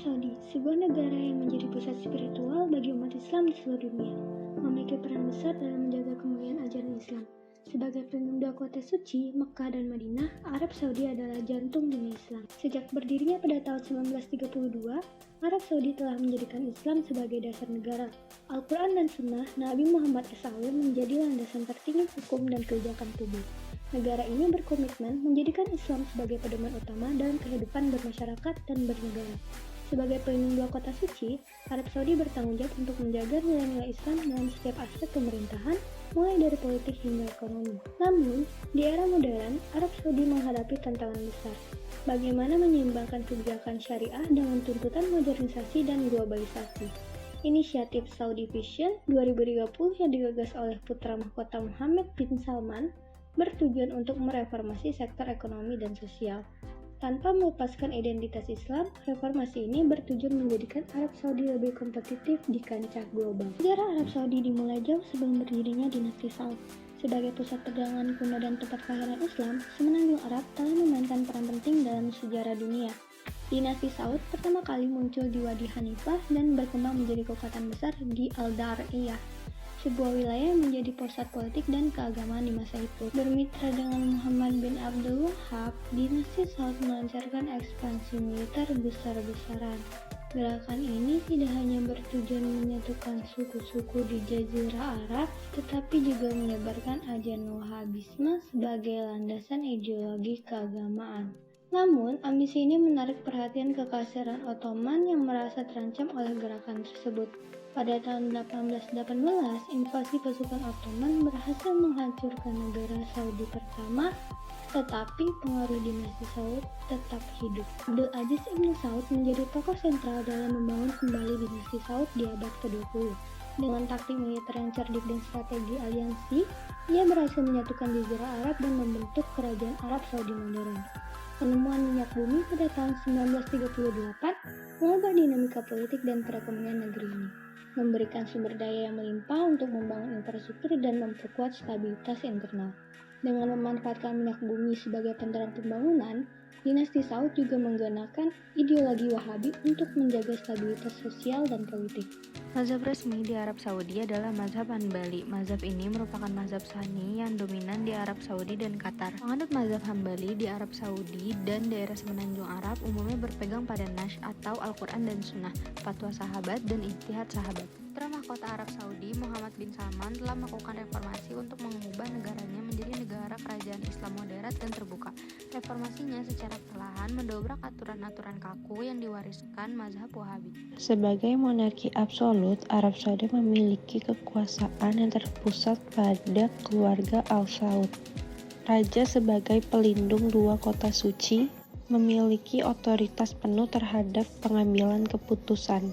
Saudi, sebuah negara yang menjadi pusat spiritual bagi umat Islam di seluruh dunia, memiliki peran besar dalam menjaga kemuliaan ajaran Islam. Sebagai pelindung dua kota suci, Mekah dan Madinah, Arab Saudi adalah jantung dunia Islam. Sejak berdirinya pada tahun 1932, Arab Saudi telah menjadikan Islam sebagai dasar negara. Al-Quran dan Sunnah Nabi Muhammad SAW menjadi landasan tertinggi hukum dan kebijakan publik. Negara ini berkomitmen menjadikan Islam sebagai pedoman utama dalam kehidupan bermasyarakat dan bernegara. Sebagai pelindung dua kota suci, Arab Saudi bertanggung jawab untuk menjaga nilai-nilai Islam dalam setiap aspek pemerintahan, mulai dari politik hingga ekonomi. Namun, di era modern, Arab Saudi menghadapi tantangan besar. Bagaimana menyeimbangkan kebijakan syariah dengan tuntutan modernisasi dan globalisasi. Inisiatif Saudi Vision 2030 yang digagas oleh putra mahkota Muhammad bin Salman bertujuan untuk mereformasi sektor ekonomi dan sosial. Tanpa melepaskan identitas Islam, reformasi ini bertujuan menjadikan Arab Saudi lebih kompetitif di kancah global. Sejarah Arab Saudi dimulai jauh sebelum berdirinya dinasti Saud. Sebagai pusat perdagangan kuno dan tempat kelahiran Islam, Semenanjung Arab telah memainkan peran penting dalam sejarah dunia. Dinasti Saud pertama kali muncul di Wadi Hanifah dan berkembang menjadi kekuatan besar di Al-Dar'iyah, sebuah wilayah yang menjadi pusat politik dan keagamaan di masa itu. Bermitra dengan Muhammad bin Abdul Wahab, dinasti Saud melancarkan ekspansi militer besar-besaran. Gerakan ini tidak hanya bertujuan menyatukan suku-suku di Jazirah Arab, tetapi juga menyebarkan ajaran Wahabisme sebagai landasan ideologi keagamaan. Namun, ambisi ini menarik perhatian Kekaisaran Ottoman yang merasa terancam oleh gerakan tersebut. Pada tahun 1818, invasi pasukan Ottoman berhasil menghancurkan negara Saudi pertama, tetapi pengaruh dinasti Saud tetap hidup. Abdul Aziz Ibn Saud menjadi tokoh sentral dalam membangun kembali dinasti Saud di abad ke-20. Dengan taktik militer yang cerdik dan strategi aliansi, ia berhasil menyatukan Jazirah Arab dan membentuk kerajaan Arab Saudi modern. Penemuan minyak bumi pada tahun 1938 mengubah dinamika politik dan perekonomian negeri ini, memberikan sumber daya yang melimpah untuk membangun infrastruktur dan memperkuat stabilitas internal. Dengan memanfaatkan minyak bumi sebagai penerang pembangunan, dinasti Saud juga menggunakan ideologi Wahabi untuk menjaga stabilitas sosial dan politik. Mazhab resmi di Arab Saudi adalah mazhab Hanbali. Mazhab ini merupakan mazhab Sunni yang dominan di Arab Saudi dan Qatar. Penganut mazhab Hanbali di Arab Saudi dan daerah Semenanjung Arab umumnya berpegang pada Nash atau Al-Quran dan Sunnah, fatwa sahabat dan ijtihad sahabat. Putra mahkota Arab Saudi, Muhammad bin Salman, telah melakukan reformasi untuk mengubah negaranya menjadi negara kerajaan Islam moderat dan terbuka. Reformasinya secara perlahan mendobrak aturan-aturan kaku yang diwariskan mazhab Wahabi. Sebagai monarki absolut, Arab Saudi memiliki kekuasaan yang terpusat pada keluarga Al-Saud. Raja sebagai pelindung dua kota suci memiliki otoritas penuh terhadap pengambilan keputusan.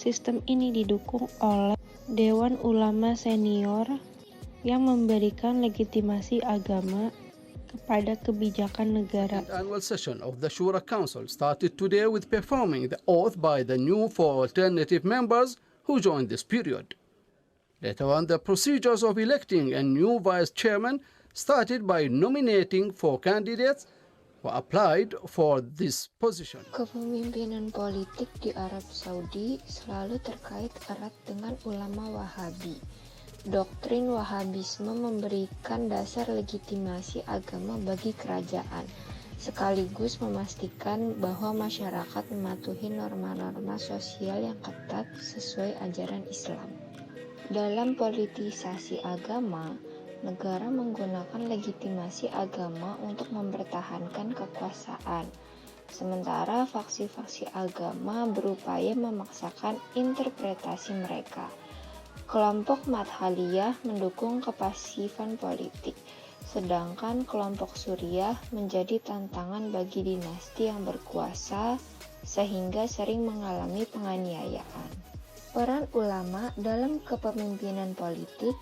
Sistem ini didukung oleh Dewan Ulama Senior yang memberikan legitimasi agama kepada kebijakan negara. The annual session of the Shura Council started today with performing the oath by the new four alternative members who joined this period. Later on, the procedures of electing a new vice chairman started by nominating four candidates who applied for this position. Kepemimpinan politik di Arab Saudi selalu terkait erat dengan ulama Wahabi. Doktrin Wahabisme memberikan dasar legitimasi agama bagi kerajaan, sekaligus memastikan bahwa masyarakat mematuhi norma-norma sosial yang ketat sesuai ajaran Islam. Dalam politisasi agama, negara menggunakan legitimasi agama untuk mempertahankan kekuasaan, sementara faksi-faksi agama berupaya memaksakan interpretasi mereka. Kelompok Madhaliyah mendukung kepasifan politik, sedangkan kelompok Suriah menjadi tantangan bagi dinasti yang berkuasa sehingga sering mengalami penganiayaan. Peran ulama dalam kepemimpinan politik.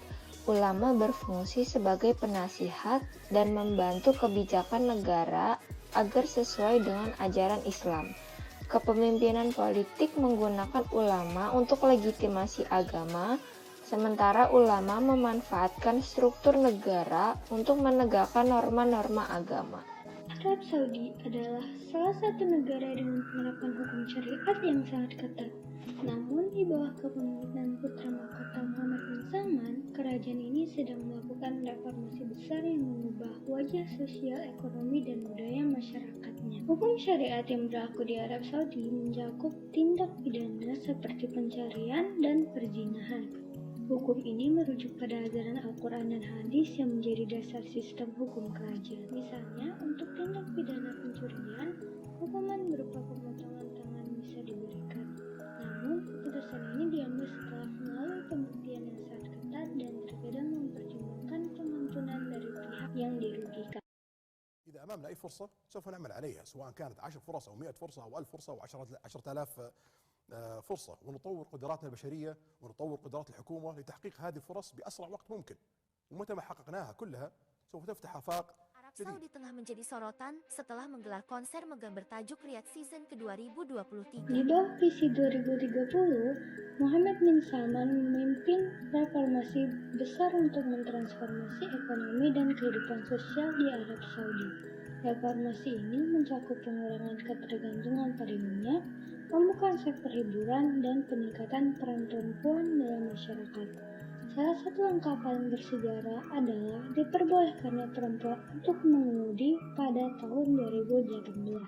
Ulama berfungsi sebagai penasihat dan membantu kebijakan negara agar sesuai dengan ajaran Islam. Kepemimpinan politik menggunakan ulama untuk legitimasi agama, sementara ulama memanfaatkan struktur negara untuk menegakkan norma-norma agama. Arab Saudi adalah salah satu negara dengan penerapan hukum syariat yang sangat ketat. Namun, di bawah kepemimpinan putra mahkota Muhammad bin Salman, kerajaan ini sedang melakukan reformasi besar yang mengubah wajah sosial, ekonomi, dan budaya masyarakatnya. Hukum syariat yang berlaku di Arab Saudi mencakup tindak pidana seperti pencurian dan perzinahan. Hukum ini merujuk pada ajaran Al-Quran dan Hadis yang menjadi dasar sistem hukum kerajaan. Misalnya, untuk tindak pidana pencurian, hukuman berupa pemotongan tangan bisa diberikan. Namun, keputusan ini diambil setelah melalui pembuktian yang sangat ketat dan terkadang mempertimbangkan pengampunan dari pihak yang dirugikan. إذا أمامنا أي فرصة سوف نعمل عليها، سواء كانت 10 فرص أو 100 فرصة أو 1000 فرصة أو 10,000 فرصة، ونطور قدراتنا البشرية ونطور قدرات الحكومة لتحقيق هذه الفرص بأسرع وقت ممكن. ومتى ما حققناها كلها سوف تفتح آفاق. Arab Saudi tengah menjadi sorotan setelah menggelar konser megah bertajuk Riyadh Season ke-2023. Di bawah visi 2030, Muhammad bin Salman memimpin reformasi besar untuk mentransformasi ekonomi dan kehidupan sosial di Arab Saudi. Reformasi ini mencakup pengurangan ketergantungan pada minyak, pembukaan sektor hiburan, dan peningkatan peran perempuan dalam masyarakat. Salah satu langkah paling bersejarah adalah diperbolehkannya perempuan untuk mengemudi pada tahun 2018.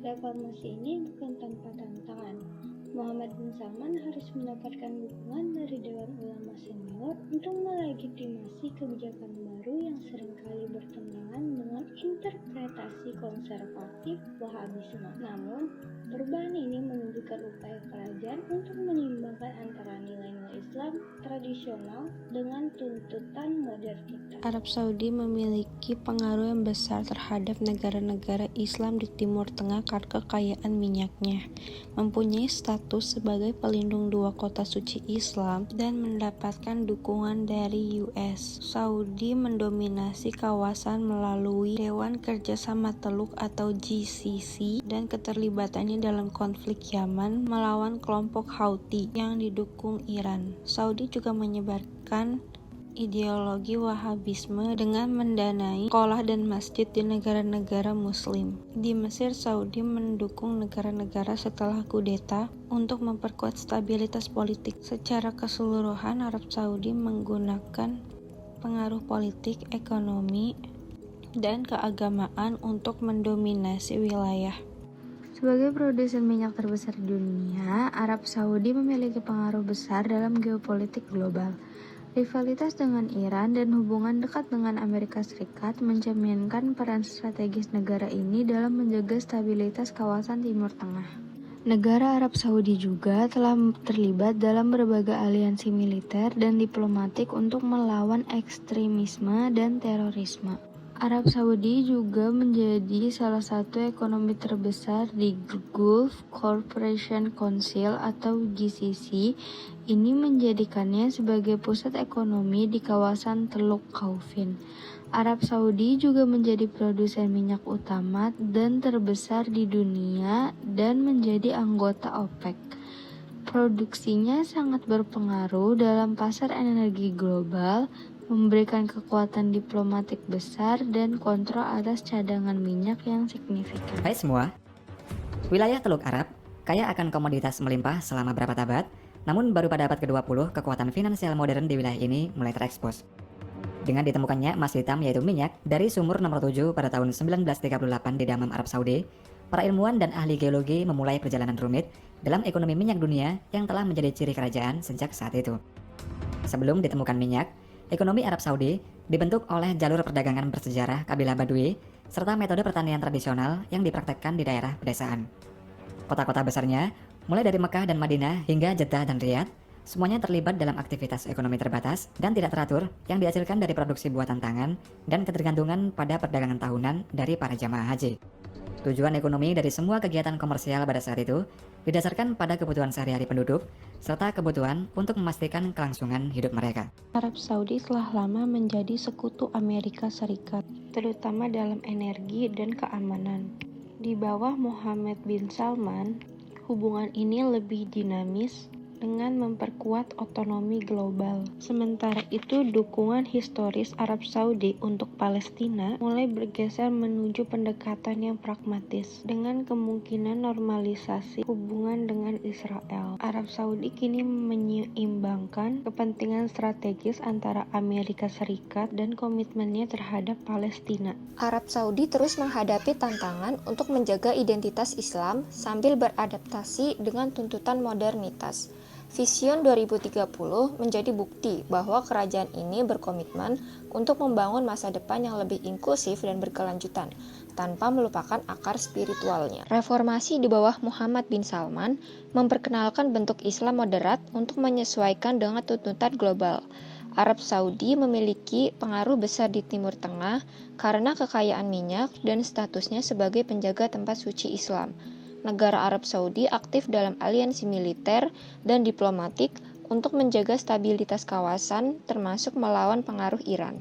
Reformasi ini bukan tanpa tantangan. Muhammad bin Salman harus mendapatkan dukungan dari Dewan Ulama Senior untuk melegitimasi kebijakan baru yang seringkali bertentangan dengan interpretasi konservatif Wahhabisme. Namun, perubahan ini menunjukkan upaya kerajaan untuk menyeimbangkan antara nilai-nilai Islam tradisional dengan tuntutan modernitas. Arab Saudi memiliki pengaruh yang besar terhadap negara-negara Islam di Timur Tengah karena kekayaan minyaknya, mempunyai status sebagai pelindung dua kota suci Islam, dan mendapatkan dukungan dari US. Saudi mendominasi kawasan melalui Dewan Kerjasama Teluk atau GCC dan keterlibatannya dalam konflik Yaman melawan kelompok Houthi yang didukung Iran. Saudi juga menyebarkan ideologi Wahhabisme dengan mendanai sekolah dan masjid di negara-negara Muslim. Di Mesir, Saudi mendukung negara-negara setelah kudeta untuk memperkuat stabilitas politik. Secara keseluruhan, Arab Saudi menggunakan pengaruh politik, ekonomi, dan keagamaan untuk mendominasi wilayah. Sebagai produsen minyak terbesar di dunia, Arab Saudi memiliki pengaruh besar dalam geopolitik global. Rivalitas dengan Iran dan hubungan dekat dengan Amerika Serikat mencerminkan peran strategis negara ini dalam menjaga stabilitas kawasan Timur Tengah. Negara Arab Saudi juga telah terlibat dalam berbagai aliansi militer dan diplomatik untuk melawan ekstremisme dan terorisme. Arab Saudi juga menjadi salah satu ekonomi terbesar di Gulf Cooperation Council atau GCC. Ini menjadikannya sebagai pusat ekonomi di kawasan Teluk Khaufin. Arab Saudi juga menjadi produsen minyak utama dan terbesar di dunia dan menjadi anggota OPEC. Produksinya sangat berpengaruh dalam pasar energi global, memberikan kekuatan diplomatik besar dan kontrol atas cadangan minyak yang signifikan. Hai semua, wilayah Teluk Arab kaya akan komoditas melimpah selama berapa abad, namun baru pada abad ke-20 kekuatan finansial modern di wilayah ini mulai terekspos. Dengan ditemukannya emas hitam yaitu minyak dari sumur nomor 7 pada tahun 1938 di Dammam, Arab Saudi, para ilmuwan dan ahli geologi memulai perjalanan rumit dalam ekonomi minyak dunia yang telah menjadi ciri kerajaan sejak saat itu. Sebelum ditemukan minyak, ekonomi Arab Saudi dibentuk oleh jalur perdagangan bersejarah kabilah Badui serta metode pertanian tradisional yang dipraktekkan di daerah pedesaan. Kota-kota besarnya, mulai dari Mekah dan Madinah hingga Jeddah dan Riyadh, semuanya terlibat dalam aktivitas ekonomi terbatas dan tidak teratur yang dihasilkan dari produksi buatan tangan dan ketergantungan pada perdagangan tahunan dari para jamaah haji. Tujuan ekonomi dari semua kegiatan komersial pada saat itu didasarkan pada kebutuhan sehari-hari penduduk serta kebutuhan untuk memastikan kelangsungan hidup mereka. Arab Saudi telah lama menjadi sekutu Amerika Serikat, terutama dalam energi dan keamanan. Di bawah Mohammed bin Salman, hubungan ini lebih dinamis dengan memperkuat otonomi global. Sementara itu, dukungan historis Arab Saudi untuk Palestina mulai bergeser menuju pendekatan yang pragmatis, dengan kemungkinan normalisasi hubungan dengan Israel. Arab Saudi kini menyeimbangkan kepentingan strategis antara Amerika Serikat dan komitmennya terhadap Palestina. Arab Saudi terus menghadapi tantangan untuk menjaga identitas Islam sambil beradaptasi dengan tuntutan modernitas. Vision 2030 menjadi bukti bahwa kerajaan ini berkomitmen untuk membangun masa depan yang lebih inklusif dan berkelanjutan, tanpa melupakan akar spiritualnya. Reformasi di bawah Muhammad bin Salman memperkenalkan bentuk Islam moderat untuk menyesuaikan dengan tuntutan global. Arab Saudi memiliki pengaruh besar di Timur Tengah karena kekayaan minyak dan statusnya sebagai penjaga tempat suci Islam. Negara Arab Saudi aktif dalam aliansi militer dan diplomatik untuk menjaga stabilitas kawasan, termasuk melawan pengaruh Iran.